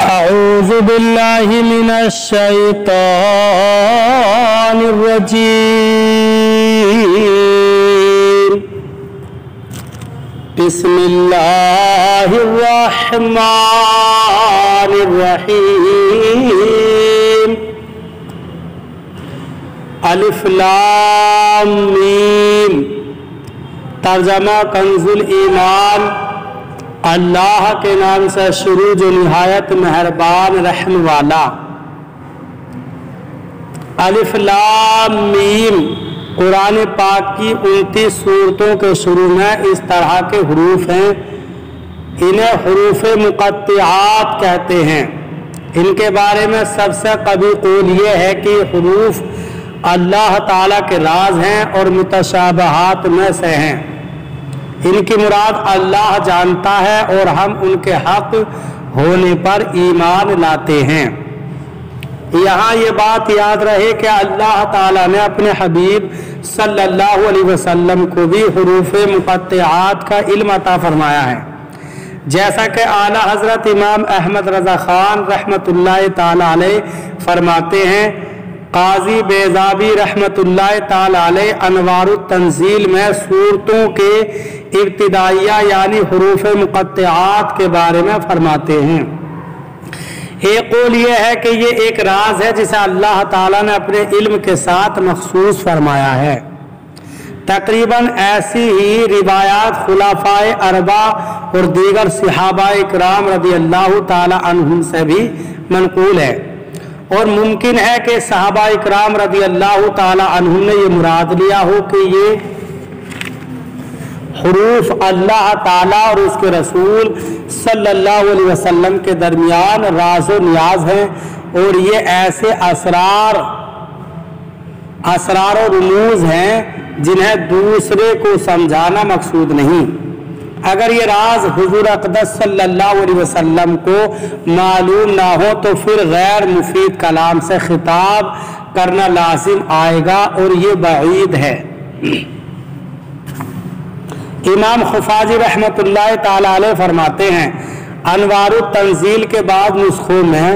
أعوذ بالله من الشيطان الرجيم بسم الله الرحمن الرحيم الف لام میم ترجمہ کنزُ الایمان اللہ کے نام سے شروع جو نہایت مہربان رحم والا۔ الف لام میم قرآن پاک کی 29 سورتوں کے شروع میں اس طرح کے حروف ہیں، انہیں حروف مقطعات کہتے ہیں۔ ان کے بارے میں سب سے قوی قول یہ ہے کہ حروف اللہ تعالیٰ کے راز ہیں اور متشابہات میں سے ہیں۔ ان کی مراد اللہ جانتا ہے اور ہم ان کے حق ہونے پر ایمان لاتے ہیں۔ یہاں یہ بات یاد رہے کہ اللہ تعالیٰ نے اپنے حبیب صلی اللہ علیہ وسلم کو بھی حروف مقطعات کا علم عطا فرمایا ہے، جیسا کہ اعلیٰ حضرت امام احمد رضا خان رحمۃ اللہ تعالیٰ علیہ فرماتے ہیں۔ قاضی بیضابی رحمۃ اللہ تعالیٰ علیہ انوار التنزیل میں صورتوں کے ابتدائیہ یعنی حروف مقطعات کے بارے میں فرماتے ہیں۔ ایک قول یہ ہے کہ یہ ایک راز ہے جسے اللہ تعالیٰ نے اپنے علم کے ساتھ مخصوص فرمایا ہے۔ تقریباً ایسی ہی روایات خلفائے اربعہ اور دیگر صحابہ اکرام رضی اللہ تعالیٰ عنہم سے بھی منقول ہے، اور ممکن ہے کہ صحابہ اکرام رضی اللہ تعالیٰ عنہم نے یہ مراد لیا ہو کہ یہ حروف اللہ تعالیٰ اور اس کے رسول صلی اللہ علیہ وسلم کے درمیان راز و نیاز ہیں، اور یہ ایسے اسرار و رموز ہیں جنہیں دوسرے کو سمجھانا مقصود نہیں۔ اگر یہ راز حضور اقدس صلی اللہ علیہ وسلم کو معلوم نہ ہو تو پھر غیر مفید کلام سے خطاب کرنا لازم آئے گا، اور یہ بعید ہے۔ امام خفاجی رحمۃ اللہ تعالی علیہ فرماتے ہیں، انوار التنزیل کے بعد نسخوں میں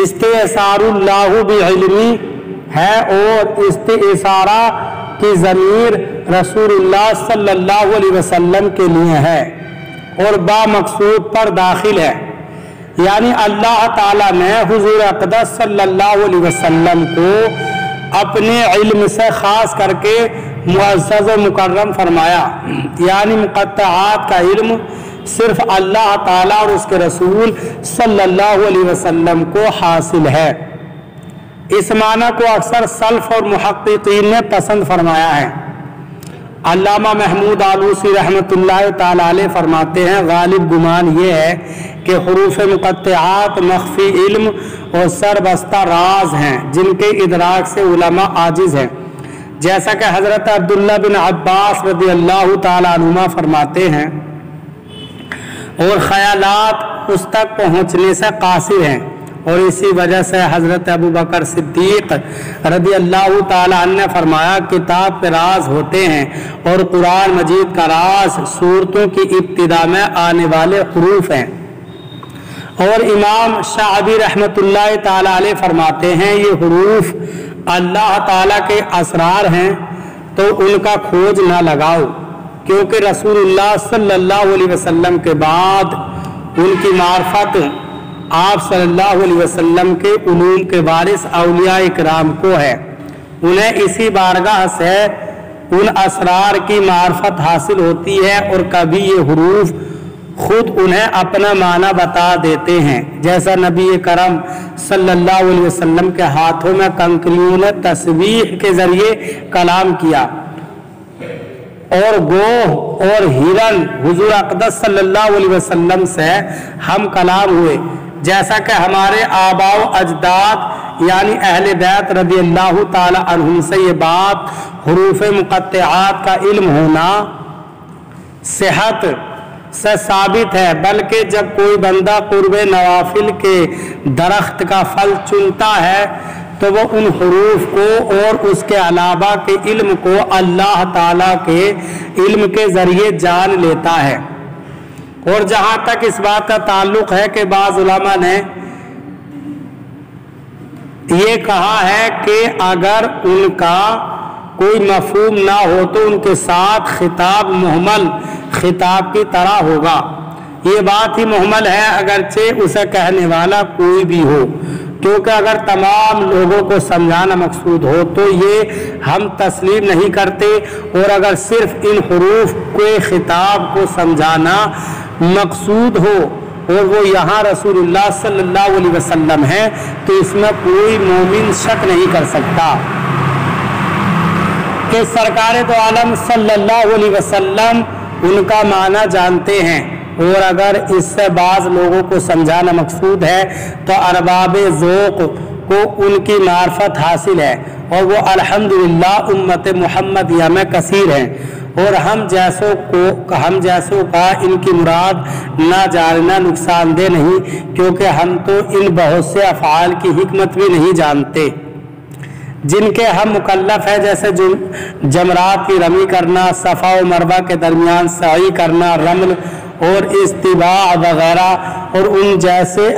استئثار اللہ بعلمی ہے اور استئثارہ کی ضمیر رسول اللہ صلی اللہ علیہ وسلم کے لیے ہے اور با مقصود پر داخل ہے، یعنی اللہ تعالیٰ نے حضور اقدس صلی اللہ علیہ وسلم کو اپنے علم سے خاص کر کے معزز و مکرم فرمایا، یعنی مقطعات کا علم صرف اللہ تعالیٰ اور اس کے رسول صلی اللہ علیہ وسلم کو حاصل ہے۔ اس معنی کو اکثر سلف اور محققین نے پسند فرمایا ہے۔ علامہ محمود آلوسی رحمۃ اللہ تعالی علیہ فرماتے ہیں، غالب گمان یہ ہے کہ حروف مقطعات مخفی علم اور سربستہ راز ہیں جن کے ادراک سے علماء عاجز ہیں، جیسا کہ حضرت عبداللہ بن عباس رضی اللہ تعالی عنہما فرماتے ہیں، اور خیالات اس تک پہنچنے سے قاصر ہیں، اور اسی وجہ سے حضرت ابو بکر صدیق رضی اللہ تعالی عنہ نے فرمایا، کتاب کے راز ہوتے ہیں اور قرآن مجید کا راز سورتوں کی ابتدا میں آنے والے حروف ہیں۔ اور امام شعبی رحمۃ اللہ تعالی علیہ فرماتے ہیں، یہ حروف اللہ تعالیٰ کے اسرار ہیں تو ان کا کھوج نہ لگاؤ، کیونکہ رسول اللہ صلی اللہ علیہ وسلم کے بعد ان کی معرفت آپ صلی اللہ علیہ وسلم کے علوم کے وارث اولیاء اکرام کو ہے، انہیں اسی بارگاہ سے ان اسرار کی معرفت حاصل ہوتی ہے، اور کبھی یہ حروف خود انہیں اپنا معنی بتا دیتے ہیں، جیسا نبی کرم صلی اللہ علیہ وسلم کے ہاتھوں میں کنکریوں نے تسبیح کے ذریعے کلام کیا، اور گوہ اور ہرن حضور اقدس صلی اللہ علیہ وسلم سے ہم کلام ہوئے، جیسا کہ ہمارے آباء و اجداد یعنی اہل بیت رضی اللہ تعالی عنہم سے یہ بات حروف مقطعات کا علم ہونا صحت سے ثابت ہے، بلکہ جب کوئی بندہ قرب نوافل کے درخت کا پھل چنتا ہے تو وہ ان حروف کو اور اس کے علاوہ کے علم کو اللہ تعالیٰ کے علم کے ذریعے جان لیتا ہے۔ اور जहाँ तक इस बात का ताल्लुक है कि बाज़ उलमा ने ये कहा है कि अगर उनका कोई मफहूम ना हो तो उनके साथ खिताब मुहम्मल खिताब की तरह होगा। ये बात ही मुहम्मल है अगरचे उसे कहने वाला कोई भी हो, क्योंकि अगर तमाम लोगों को समझाना मकसूद हो तो ये हम तस्लीम नहीं करते, और अगर सिर्फ इन हुरूफ के खिताब को समझाना मकसूद हो और वो यहाँ रसूलुल्लाह सल्लल्लाहु अलैहि वसल्लम है, तो इसमें कोई मोमिन शक नहीं कर सकता कि सरकार दो आलम सल्लल्लाहु अलैहि वसल्लम उनका माना जानते हैं। और अगर इससे बाज़ लोगों को समझाना मकसूद है तो अरबाब ज़ौक़ को उनकी मार्फत हासिल है, और वो अल्हम्दुलिल्लाह उम्मत मुहम्मदिया में कसीर हैं। और हम जैसों का इनकी मुराद ना जानना नुकसानदेह नहीं, क्योंकि हम तो इन बहुत से अफ़आल की हिकमत भी नहीं जानते जिनके हम मुकल्लफ हैं, जैसे जमरात की रमी करना, सफ़ा व मरवा के दरमियान सई करना, रमल और इस्तिबा वगैरह, और उन जैसे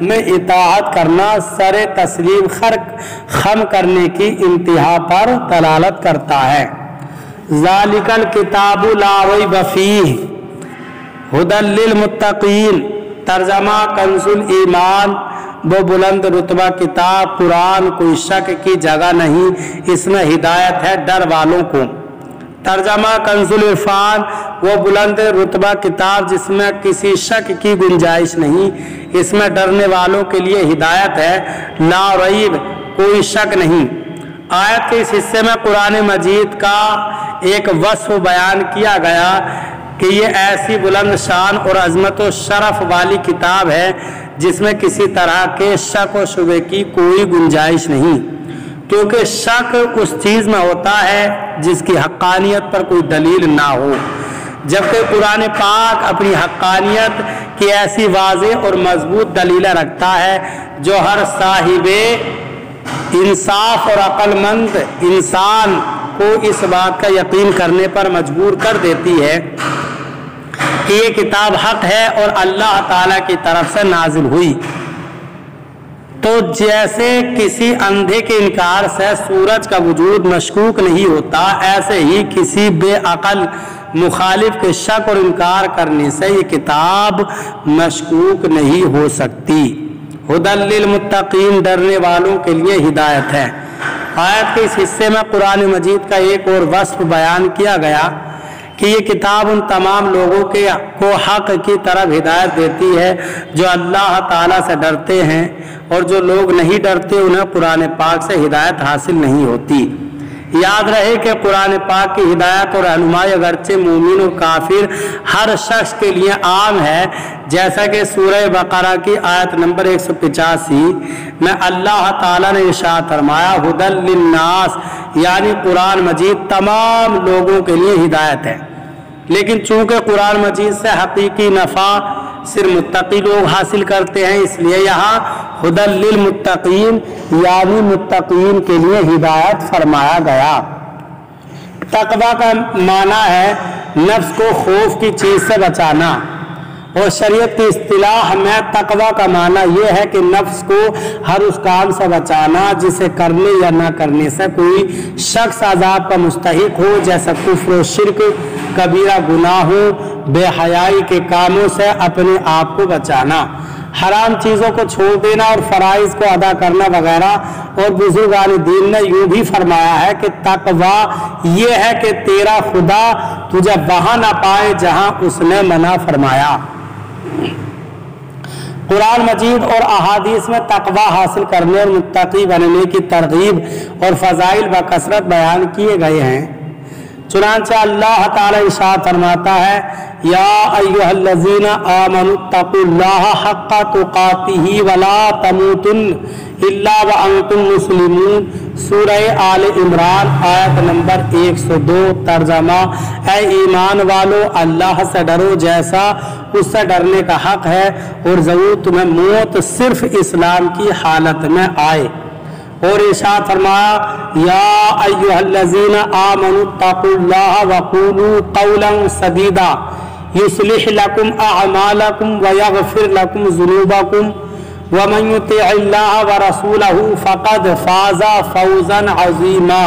में इताअत करना सरे तस्लीम खम करने की इंतहा पर दलालत करता है। ज़ालिकल किताबु ला रैब फीह हुदल लिल मुत्तकीन, तर्जमा कंजुल ईमान, वो बुलंद रुतबा किताब कुरान कोई शक की जगह नहीं, इसमें हिदायत है डर वालों को। तर्जमा कंजुल इरफान, वो बुलंद रुतबा किताब जिसमें किसी शक की गुंजाइश नहीं, इसमें डरने वालों के लिए हिदायत है ला रैब कोई शक नहीं। आयत के इस हिस्से में कुरान मजीद का एक वस्फ बयान किया गया कि ये ऐसी बुलंद शान और अजमत व शरफ वाली किताब है जिसमें किसी तरह के शक व शुबे की कोई गुंजाइश नहीं, क्योंकि शक उस चीज़ में होता है जिसकी हक्कानियत पर कोई दलील ना हो, जबकि कुरान पाक अपनी हक्कानियत की ऐसी वाज़ेह और मजबूत दलीलें रखता है जो हर साहिबे इंसाफ और अक्लमंद इंसान को इस बात का यकीन करने पर मजबूर कर देती है कि ये किताब हक है और अल्लाह ताला की तरफ से नाजिल हुई। तो जैसे किसी अंधे के इनकार से सूरज का वजूद मशकूक नहीं होता, ऐसे ही किसी बेअक़ल मुखालिफ के शक और इनकार करने से ये किताब मशकूक नहीं हो सकती। हुदल लिल मुत्तकीन, डरने वालों के लिए हिदायत है। आयत के इस हिस्से में कुरान मजीद का एक और वस्फ बयान किया गया कि ये किताब उन तमाम लोगों को हक की तरफ हिदायत देती है जो अल्लाह ताला से डरते हैं, और जो लोग नहीं डरते उन्हें कुरान पाक से हिदायत हासिल नहीं होती। याद रहे कि कुरान पाक की हिदायत और रहनुमाई अगरचे मोमिन और काफिर हर शख्स के लिए आम है, जैसा कि सूरह बकरा की आयत नंबर 185 में अल्लाह ताला ने इरशाद फरमाया हुदल लिन्नास, यानी कुरान मजीद तमाम लोगों के लिए हिदायत है। लेकिन चूंकि कुरान मजीद से हकीकी नफ़ा सिर्फ मुत्तकी लोग हासिल करते हैं, इसलिए यहाँ हुदल लिल मुत्तकीन यानी मुत्तकीन के लिए हिदायत फरमाया गया। तकवा का माना है नफ्स को खौफ की चीज़ से बचाना, और शरीयत की इस्तिलाह में तकवा का माना यह है कि नफ्स को हर उस काम से बचाना जिसे करने या ना करने से कोई शख्स अजाब का मुस्तहिक हो, जैसा कुफ्र, शिर्क, कबीरा गुनाहों, बेहयाई के कामों से अपने आप को बचाना, हराम चीज़ों को छोड़ देना और फ़राइज़ को अदा करना वगैरह। और बुजुर्गान दीन ने यूँ भी फरमाया है कि तकवा ये है कि तेरा खुदा तुझे वहाँ ना पाए जहाँ उसने मना फरमाया। कुरान मजीद और अहादीस में तकवा हासिल करने और मुत्तकी बनने की तरगीब और फ़ज़ाइल बकसरत बयान किए गए हैं। चुनांचे अल्लाह ताला इरशाद फरमाता है या अय्युहल्लज़ीना आमनुत्तकुल्लाह हक्का तुकातिही वला तमूतुन्न इल्ला व अंतुम मुस्लिमून, सूरह आले इमरान आयत नंबर 102। तर्जमा, ऐ ईमान वालो अल्लाह से डरो जैसा उससे डरने का हक है, और ज़रूर तुम्हें मौत सिर्फ इस्लाम की हालत में आए। और इरशाद फरमाया या अय्युहल्लज़ीना आमनुत्तकुल्लाह वक़ूलू क़ौलन सदीदा, युस्लिह लकुम अअमालकुम व यगफिर लकुम ज़ुनूबकुम व मन युतिइल्लाह व रसूलहु फ़क़द फ़ाज़ा फ़ौज़न अज़ीमा।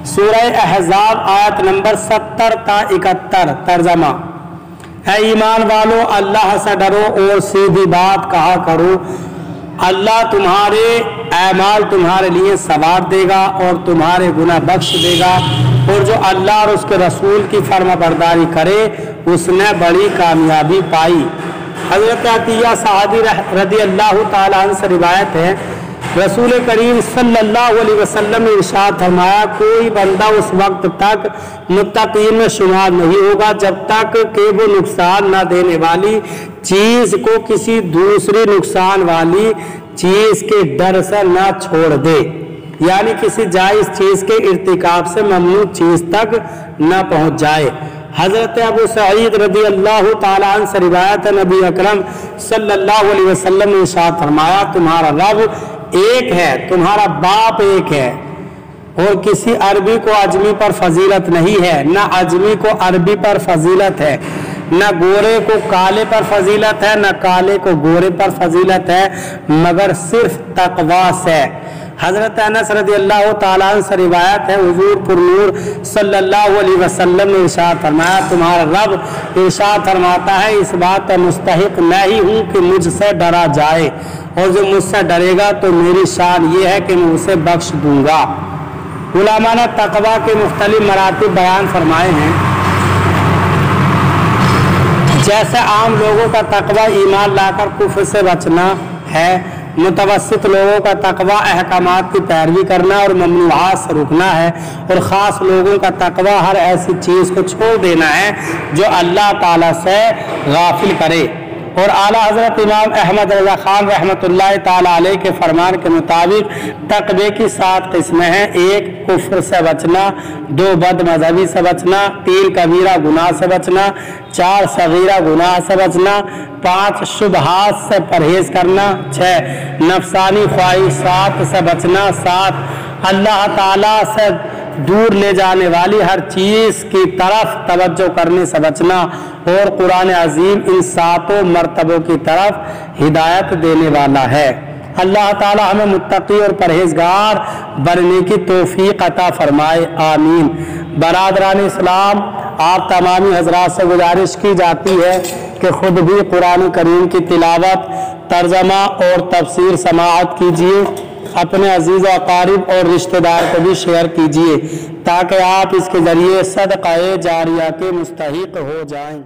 सूरह अहज़ाब आयत नंबर 70 ता 71। तर्जमा: ऐ ईमान वालो, अल्लाह से डरो और सीधी बात कहा करो। अल्लाह तुम्हारे अमाल तुम्हारे लिए सवार देगा और तुम्हारे गुनाह बख्श देगा, और जो अल्लाह और उसके रसूल की फर्माबरदारी करे उसने बड़ी कामयाबी पाई। हज़रत अतिया सहाबी रज़ी अल्लाह ताला अन्हु से रिवायत है, रसूल करीम सल्लल्लाहु अलैहि वसल्लम ने इरशाद फरमाया, कोई बंदा उस वक्त तक मुत्तकीन में शुमार नहीं होगा जब तक कि वो नुकसान न देने वाली चीज़ को किसी दूसरी नुकसान वाली चीज़ के डर से न छोड़ दे, यानी किसी जायज़ चीज़ के इर्तिकाब से ममनू चीज़ तक न पहुँच जाए। हज़रत अबू सईद रज़ी अल्लाह ताला अन्हु से रिवायत है, नबी अकरम सल्लल्लाहु अलैहि वसल्लम ने इरशाद फरमाया, तुम्हारा रब एक है, तुम्हारा बाप एक है, और किसी अरबी को अजमी पर फजीलत नहीं है, न अजमी को अरबी पर फजीलत है, न गोरे को काले पर फजीलत है, न काले को गोरे पर फजीलत है, मगर सिर्फ तकवा से। हज़रत अनस रज़ी अल्लाह ताला अन्हु से रिवायत है, हुज़ूर पुरनूर सल्लल्लाहु अलैहि वसल्लम ने इरशाद फरमाया, तुम्हारा रब इरशाद फरमाता है, इस बात का मुस्तहिक मैं ही हूँ कि मुझसे डरा जाए, और जो मुझसे डरेगा तो मेरी शान ये है कि मैं उसे बख्श दूंगा। उलमा ने तकवा के मुख्तलिफ मरातिब बयान फरमाए हैं। जैसे आम लोगों का तकवा ईमान लाकर कुफ्र से बचना है, मुतवस्सित लोगों का तकवा अहकामात की पैरवी करना और ममनूआत से रुकना है, और ख़ास लोगों का तकवा हर ऐसी चीज़ को छोड़ देना है जो अल्लाह ताला से गाफिल करे। और आला हज़रत इमाम अहमद रज़ा खान रहमतुल्लाह ताला अलैह के फरमान के मुताबिक तकवे की 7 किस्में हैं। 1 कुफ्र से बचना, 2 बद मजहबी से बचना, 3 कबीरा गुनाह से बचना, 4 सगीरा गुनाह से बचना, 5 शुबहात से परहेज करना, 6 नफसानी ख्वाहिशात से बचना, 7 अल्लाह ताला से दूर ले जाने वाली हर चीज़ की तरफ तवज्जो करने से बचना, और कुरान अजीम इन 7 मर्तबों की तरफ हिदायत देने वाला है। अल्लाह ताला हमें मुत्तकी और परहेजगार बनने की तौफीक अता फरमाए, आमीन। बरादरान इस्लाम, आप तमामी हजरात से गुजारिश की जाती है कि ख़ुद भी कुरान करीम की तिलावत, तर्जमा और तफसीर समाअत कीजिए, अपने अजीज़ व अकारिब और रिश्तेदार को भी शेयर कीजिए, ताकि आप इसके ज़रिए सदक़ाए जारिया के मुस्तहिक़ हो जाएं।